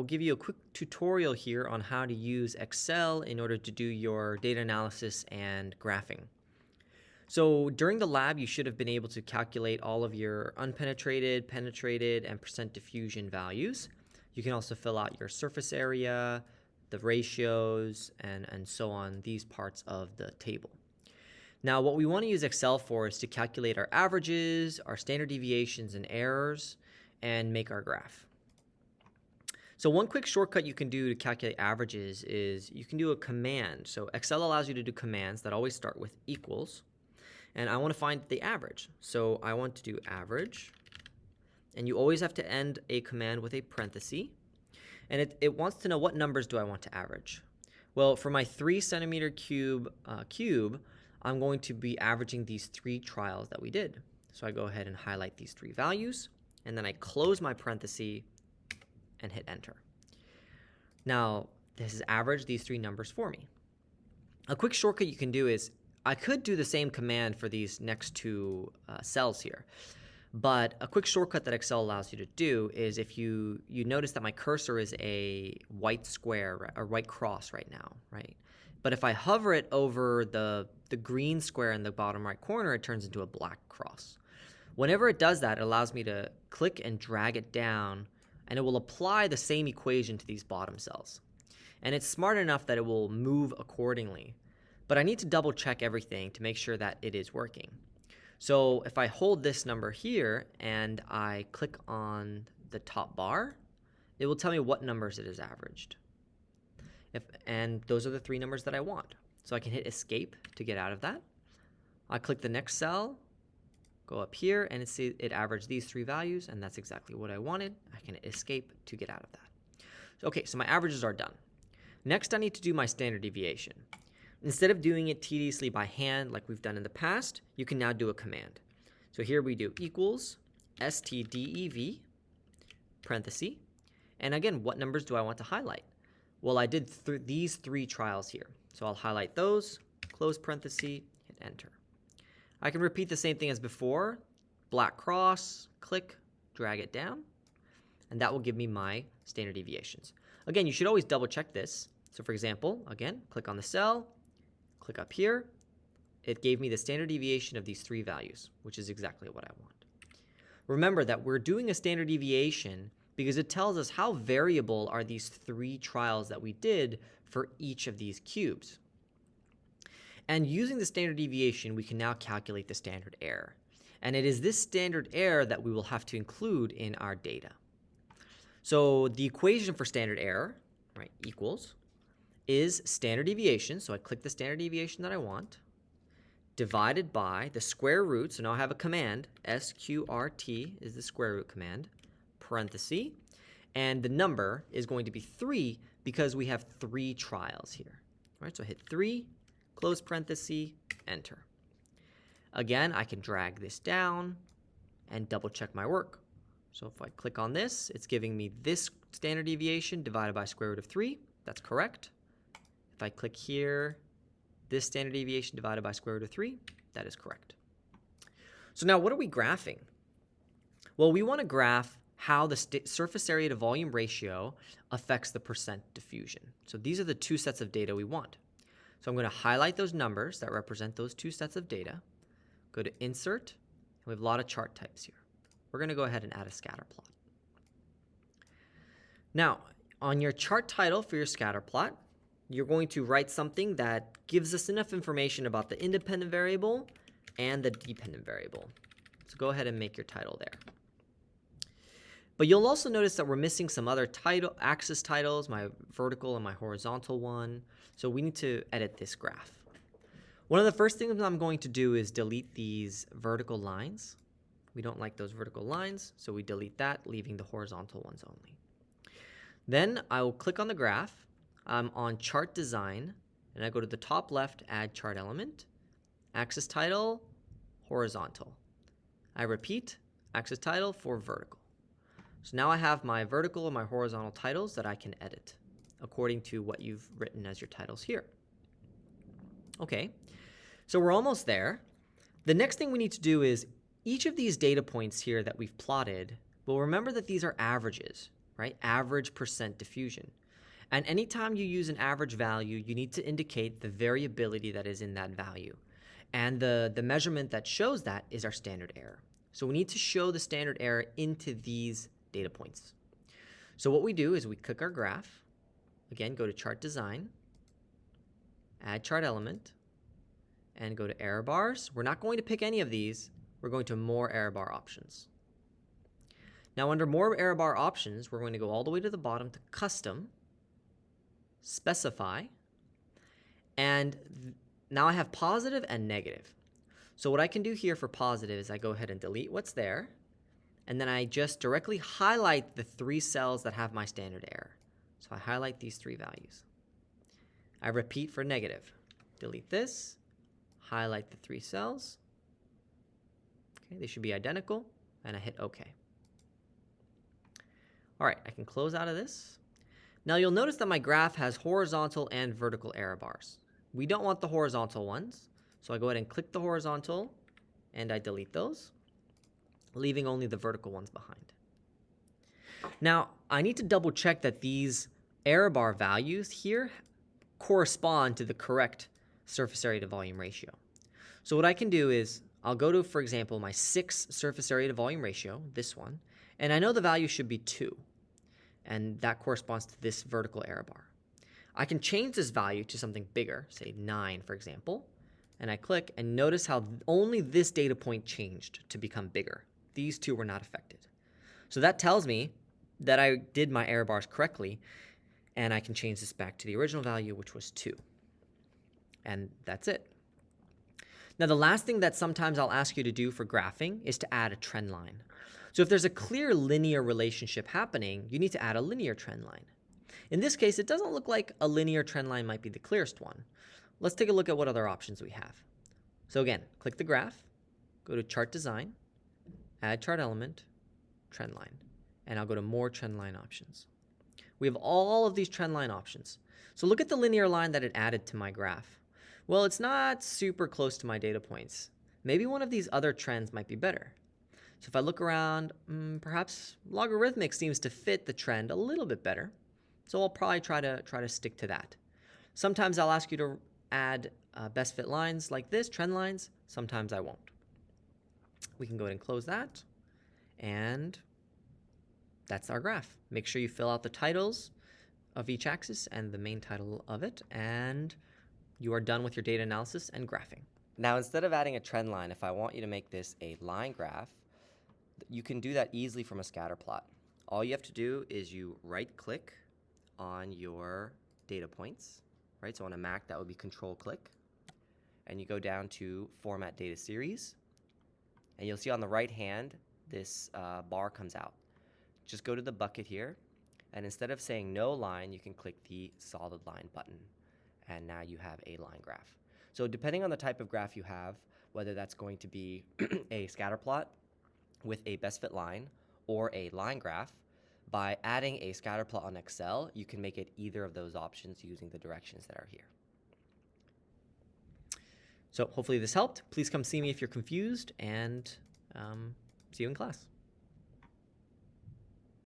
will give you a quick tutorial here on how to use Excel in order to do your data analysis and graphing. So during the lab, you should have been able to calculate all of your unpenetrated, penetrated, and percent diffusion values. You can also fill out your surface area, the ratios, and so on, these parts of the table. Now, what we want to use Excel for is to calculate our averages, our standard deviations and errors, and make our graph. So one quick shortcut you can do to calculate averages is you can do a command. So Excel allows you to do commands that always start with equals. And I want to find the average. So I want to do average. And you always have to end a command with a parenthesis. And it wants to know what numbers do I want to average. Well, for my 3 centimeter cube, I'm going to be averaging these 3 trials that we did. So I go ahead and highlight these 3 values. And then I close my parenthesis and hit enter. Now, this has averaged these 3 numbers for me. A quick shortcut you can do is I could do the same command for these next 2 cells here. But a quick shortcut that Excel allows you to do is if you notice that my cursor is a white square or white cross right now, right? But if I hover it over the green square in the bottom right corner, it turns into a black cross. Whenever it does that, it allows me to click and drag it down, and it will apply the same equation to these bottom cells. And it's smart enough that it will move accordingly. But I need to double check everything to make sure that it is working. So if I hold this number here and I click on the top bar, it will tell me what numbers it has averaged. And those are the 3 numbers that I want. So I can hit escape to get out of that. I click the next cell, go up here, and it averaged these 3 values, and that's exactly what I wanted. I can hit escape to get out of that. Okay, so my averages are done. Next, I need to do my standard deviation. Instead of doing it tediously by hand like we've done in the past, you can now do a command. So here we do equals stdev, parenthesis, and again, what numbers do I want to highlight? Well, I did these 3 trials here. So I'll highlight those, close parenthesis, hit enter. I can repeat the same thing as before, black cross, click, drag it down, and that will give me my standard deviations. Again, you should always double check this. So for example, again, click on the cell, click up here. It gave me the standard deviation of these 3 values, which is exactly what I want. Remember that we're doing a standard deviation because it tells us how variable are these 3 trials that we did for each of these cubes. And using the standard deviation, we can now calculate the standard error. And it is this standard error that we will have to include in our data. So the equation for standard error, right, equals, is standard deviation, so I click the standard deviation that I want, divided by the square root, so now I have a command, sqrt is the square root command, parenthesis, and the number is going to be 3 because we have 3 trials here. All right, so I hit 3, close parenthesis, enter. Again, I can drag this down and double check my work. So if I click on this, it's giving me this standard deviation divided by square root of 3. That's correct. If I click here, this standard deviation divided by square root of 3, that is correct. So now what are we graphing? Well, we want to graph how the surface area to volume ratio affects the percent diffusion. So these are the 2 sets of data we want. So I'm going to highlight those numbers that represent those 2 sets of data, go to insert, and we have a lot of chart types here. We're going to go ahead and add a scatter plot. Now, on your chart title for your scatter plot, you're going to write something that gives us enough information about the independent variable and the dependent variable. So go ahead and make your title there. But you'll also notice that we're missing some other axis titles, my vertical and my horizontal one. So we need to edit this graph. One of the first things I'm going to do is delete these vertical lines. We don't like those vertical lines, so we delete that, leaving the horizontal ones only. Then I will click on the graph. I'm on chart design, and I go to the top left, add chart element, axis title, horizontal. I repeat, axis title for vertical. So now I have my vertical and my horizontal titles that I can edit according to what you've written as your titles here. Okay, so we're almost there. The next thing we need to do is each of these data points here that we've plotted, well, remember that these are averages, right? right? Average percent diffusion. And anytime you use an average value, you need to indicate the variability that is in that value. And the measurement that shows that is our standard error. So we need to show the standard error into these data points. So what we do is we click our graph, again, go to chart design, add chart element, and go to error bars. We're not going to pick any of these. We're going to more error bar options. Now under more error bar options, we're going to go all the way to the bottom to custom, specify, and now I have positive and negative. So what I can do here for positive is I go ahead and delete what's there, and then I just directly highlight the 3 cells that have my standard error. So I highlight these 3 values. I repeat for negative. Delete this, highlight the 3 cells. Okay, they should be identical, and I hit OK. All right, I can close out of this. Now you'll notice that my graph has horizontal and vertical error bars. We don't want the horizontal ones, so I go ahead and click the horizontal, and I delete those, leaving only the vertical ones behind. Now, I need to double check that these error bar values here correspond to the correct surface area to volume ratio. So what I can do is I'll go to, for example, my 6 surface area to volume ratio, this one, and I know the value should be 2, and that corresponds to this vertical error bar. I can change this value to something bigger, say 9, for example, and I click and notice how only this data point changed to become bigger. These 2 were not affected. So that tells me that I did my error bars correctly, and I can change this back to the original value, which was 2. And that's it. Now, the last thing that sometimes I'll ask you to do for graphing is to add a trend line. So if there's a clear linear relationship happening, you need to add a linear trend line. In this case, it doesn't look like a linear trend line might be the clearest one. Let's take a look at what other options we have. So again, click the graph, go to chart design, add chart element, trend line, and I'll go to more trend line options. We have all of these trend line options. So look at the linear line that it added to my graph. Well, it's not super close to my data points. Maybe one of these other trends might be better. So if I look around, perhaps logarithmic seems to fit the trend a little bit better. So I'll probably try to stick to that. Sometimes I'll ask you to add best fit lines like this, trend lines. Sometimes I won't. We can go ahead and close that. And that's our graph. Make sure you fill out the titles of each axis and the main title of it, and you are done with your data analysis and graphing. Now, instead of adding a trend line, if I want you to make this a line graph, you can do that easily from a scatter plot. All you have to do is you right-click on your data points, right? So on a Mac, that would be Control-click, and you go down to Format Data Series, and you'll see on the right hand, this bar comes out. Just go to the bucket here, and instead of saying no line, you can click the solid line button, and now you have a line graph. So depending on the type of graph you have, whether that's going to be a scatter plot with a best fit line or a line graph, by adding a scatter plot on Excel, you can make it either of those options using the directions that are here. So hopefully this helped. Please come see me if you're confused, and see you in class.